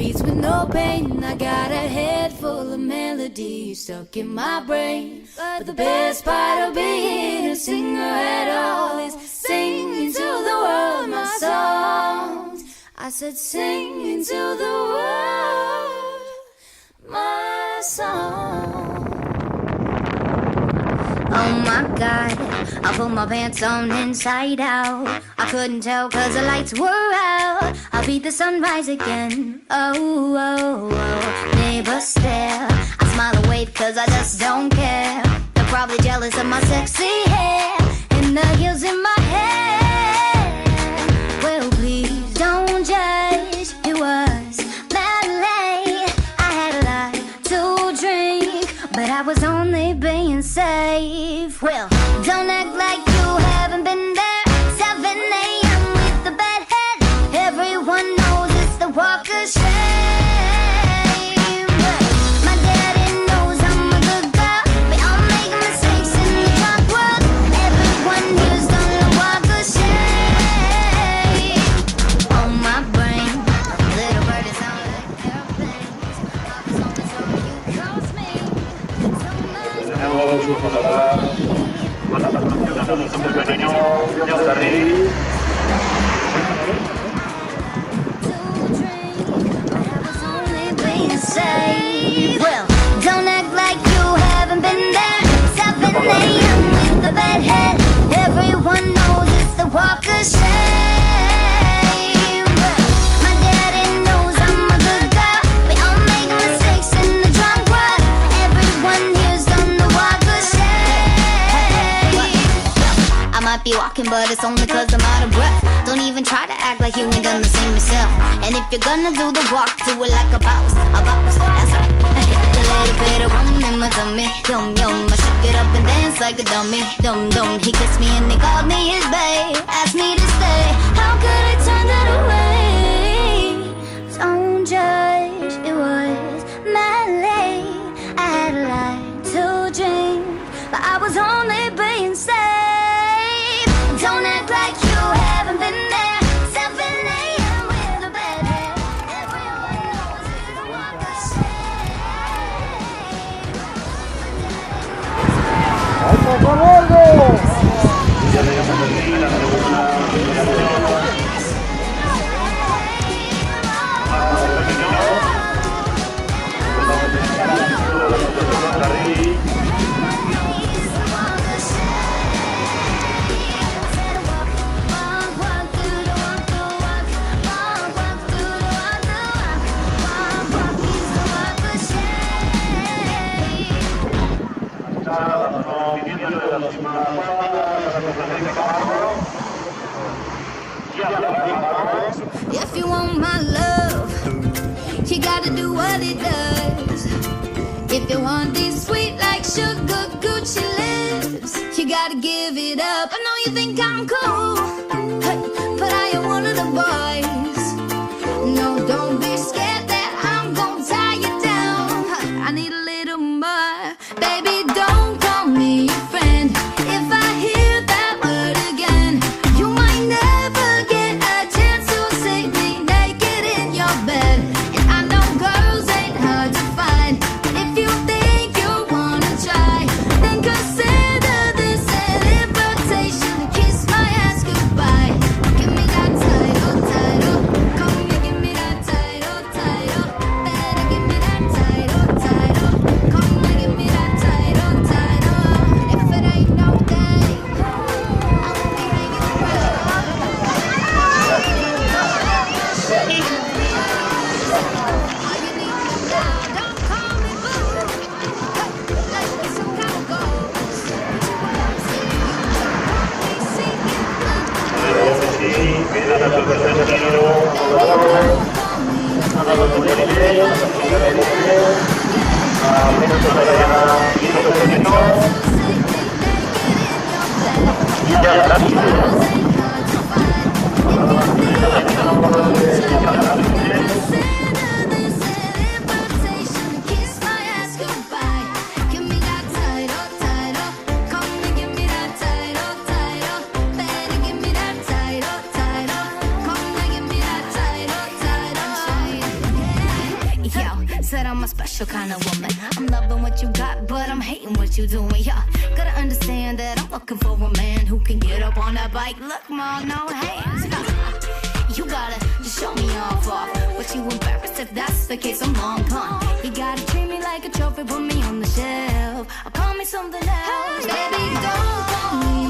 beats with no pain. I got a head full of melodies stuck in my brain. But the best part of being a singer at all is singing to the world my songs. I said singing to the world my song. Oh my God, I put my pants on inside out. I couldn't tell cause the lights were out. I'll beat the sunrise again. Oh, oh, oh. Neighbors stare, I smile and wave cause I just don't care. They're probably jealous of my sexy hair and the heels in my head. Well please don't judge, it was ballet. I had a lot to drink, but I was only being safe. Well, don't act like you haven't been there. 7 a.m. with the bad head. Everyone knows it's the walk of shame. But my daddy knows I'm a good girl. We all make mistakes in the drunk world. Everyone here's gonna walk of shame. On my brain, little bird is sound like airplanes. Office on the show, you cross me. Well, don't act like you haven't been there. 7 a.m. with the bad head. Everyone knows it's the walk of shame. But my daddy knows I'm a good girl. We all make mistakes in the drunk world. Everyone here's done the walk of shame. I might be walking, but it's only cause I'm out of breath. Don't even try to act like you ain't done the same yourself. And if you're gonna do the walk, do it like a boss, that's right. A little bit of rum in my tummy, yum yum. I shake it up and dance like a dummy, dum dum. He kissed me and he called me his babe, asked me to stay. How could I turn that away? Don't judge, it was mad late. I had a lot to drink, but I was only being safe. Don't act like you haven't been there. 7 a.m. with a bad head. Everyone knows it's the walk of If you want my love, you gotta do what it does. If you want this sweet like sugar Gucci lips, you gotta give it up. I know you think I'm cool, but I am one of the boys. No, don't be scared that I'm gonna tie you down. I need a little more. Baby, don't call me your friend. If I hear that word again, you might never get a chance to see me naked in your bed. And I know girls ain't hard to find, but if you think you wanna try, then consider this an invitation to kiss my ass goodbye. Give me that title, title. Come here, give me that title, title. Better give me that title, title. Come here, give me that title, title. If it ain't no day, I won't be hanging around. All you need is now, don't call me boo. Let's be some kind of goals. Kiss my ass goodbye. Give me that title, title. Come and give me that title, title. Better give me that title, title. Come and give me that title, title. I'm a special kind of woman. I'm loving what you got, but I'm hating what you doing. Yeah, gotta understand that I'm looking for a man who can get up on that bike. Look, ma, no hands. You gotta just show me off. But you embarrassed if that's the case, I'm long gone. You gotta treat me like a trophy, put me on the shelf, or call me something else. Baby, don't call me